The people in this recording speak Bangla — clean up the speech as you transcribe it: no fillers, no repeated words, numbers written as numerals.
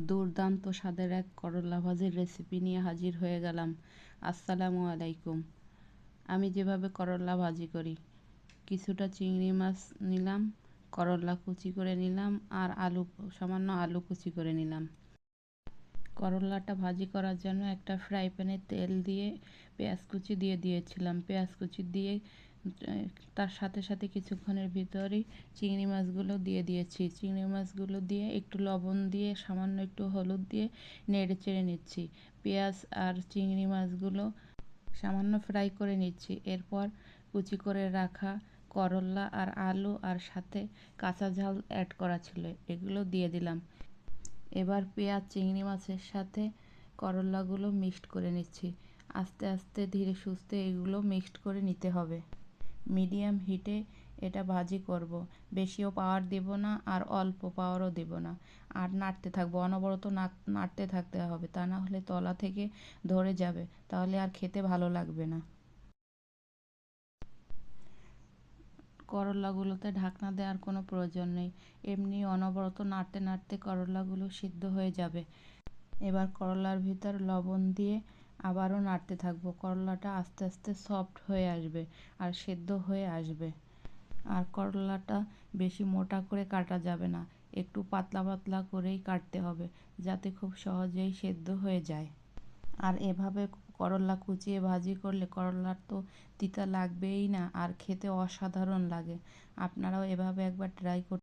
দুর্দান্ত স্বাদের এক করলা ভাজির রেসিপি নিয়ে হাজির হয়ে গেলাম। আসসালামু আলাইকুম। আমি যেভাবে করলা ভাজি করি, কিছুটা চিংড়ি মাছ নিলাম, করলা কুচি করে নিলাম, আর সামান্য আলু কুচি করে নিলাম। করলাটা ভাজি করার জন্য একটা ফ্রাই প্যানে তেল দিয়ে পেঁয়াজ কুচি দিয়ে দিয়েছিলাম। পেঁয়াজ কুচি দিয়ে তার সাথে সাথে কিছুক্ষণের ভিতরেই চিংড়ি মাছগুলো দিয়ে দিয়েছি। চিংড়ি মাছগুলো দিয়ে একটু লবণ দিয়ে সামান্য একটু হলুদ দিয়ে নেড়ে চেড়ে নিচ্ছি। পেঁয়াজ আর চিংড়ি মাছগুলো সামান্য ফ্রাই করে নিচ্ছি। এরপর কুচি করে রাখা করলা আর আলু আর সাথে কাঁচা ঝাল অ্যাড করা ছিল, এগুলো দিয়ে দিলাম। এবার পেঁয়াজ চিংড়ি মাছের সাথে করলাগুলো মিক্সড করে নিচ্ছি। আস্তে আস্তে ধীরে সুস্থে এগুলো মিক্সড করে নিতে হবে। মিডিয়াম হিটে এটা ভাজি করব। বেশিও পাওয়ার দেব না আর অল্প পাওয়ারও দেব না। আর নাড়তে থাকবো, অনবরত নাড়তে থাকতে হবে, তা না হলে তলা থেকে ধরে যাবে, তাহলে আর খেতে ভালো লাগবে না। করলাগুলোতে ঢাকনা দেওয়ার কোনো প্রয়োজন নেই, এমনি অনবরত নাড়তে নাড়তে করলাগুলো সিদ্ধ হয়ে যাবে। এবার করলার ভিতর লবণ দিয়ে আবারও নাড়তে থাকবো। করলাটা আস্তে আস্তে সফট হয়ে আসবে আর সেদ্ধ হয়ে আসবে। আর করলাটা বেশি মোটা করে কাটা যাবে না, একটু পাতলা পাতলা করেই কাটতে হবে, যাতে খুব সহজেই সেদ্ধ হয়ে যায়। আর এভাবে করলা কুচিয়ে ভাজি করলে করলার তো তিতা লাগবেই না, আর খেতে অসাধারণ লাগে। আপনারাও এভাবে একবার ট্রাই করতে